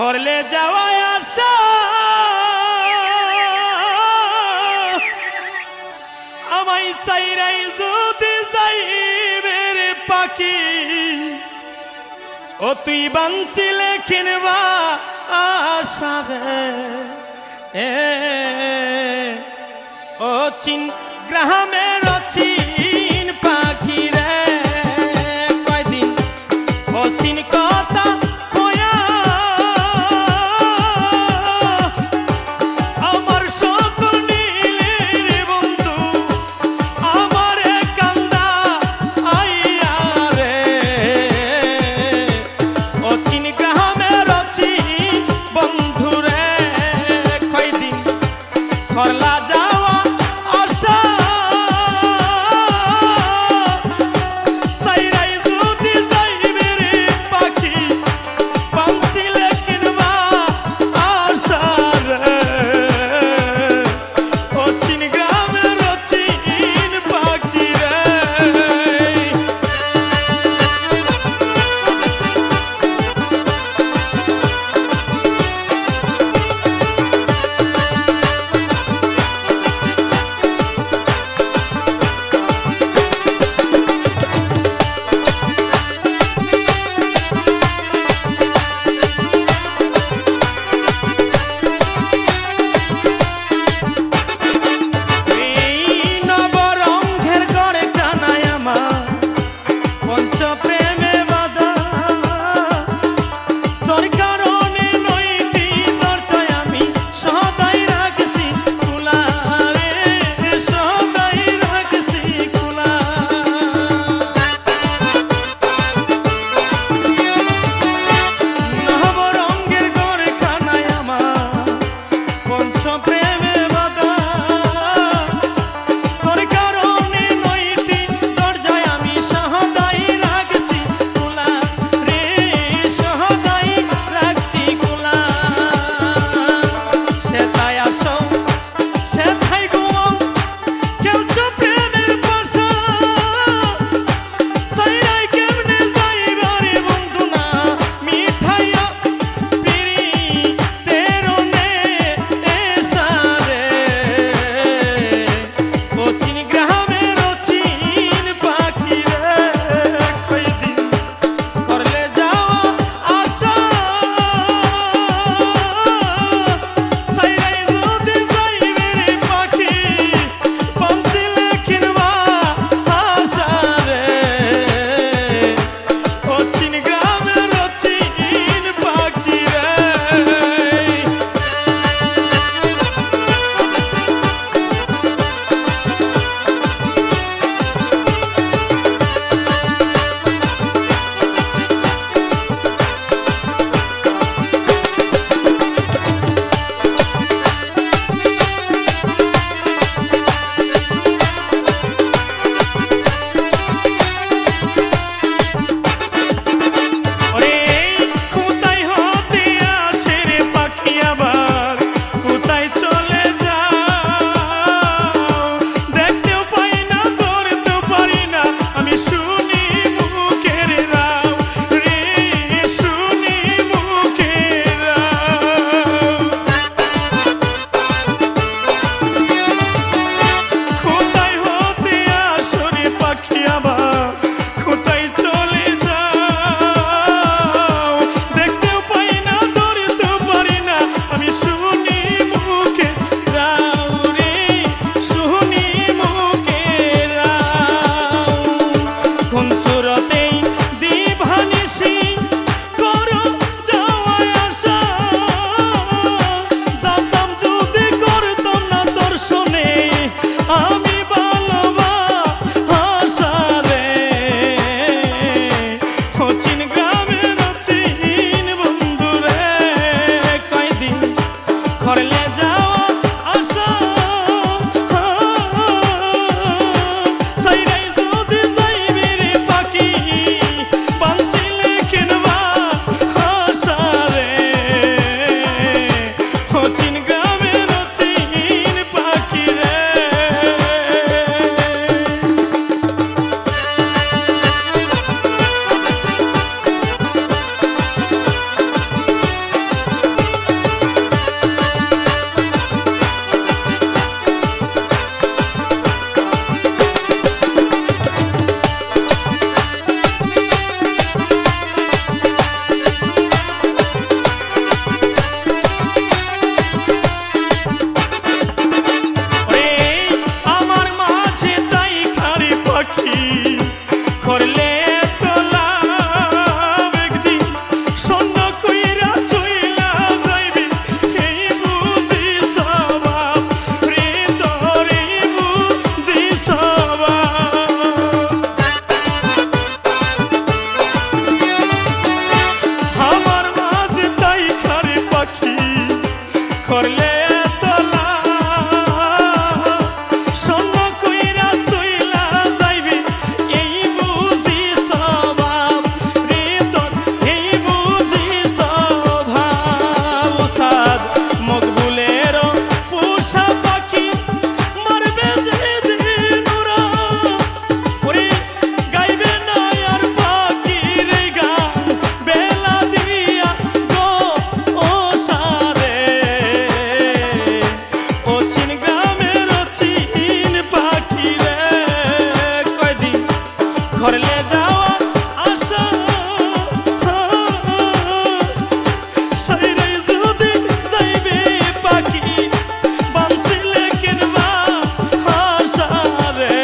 করলে যাওয়ায় আসা আমায় চাইরাই যদি যাইবে রে পাখি ও তুই বাঞ্চিলে কিনবা আশা রে ও চিন গ্রামের চিন পাখি রে কয়দিন ও চিন কথা কয়া আমার সকল নীলে রে বন্ধু আমার কান্দা আইয়া রে ও চিন গ্রামের চিন বন্ধু রে কয়দিন করলা যাওয়া আশা পাখি করলে তোলা একদিন সন্ন্য কইরা চইলা যাইবি এই বুঝি স্বভাব রে তোর এই বুঝি স্বভাব আমার মাঝে তাই খারে পাখি করলে করলে যাওয়া আশা সাইরাই যদি যাইবে পাখি বাঁচিলে কিনবা আশা রে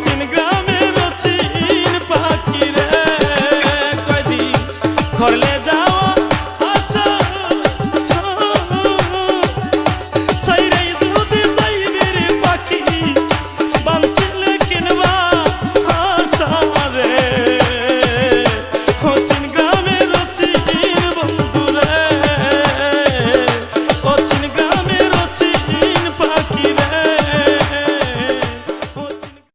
চিন গ্রামের চিন পাখি রে কয়দিন করলে যাওয়া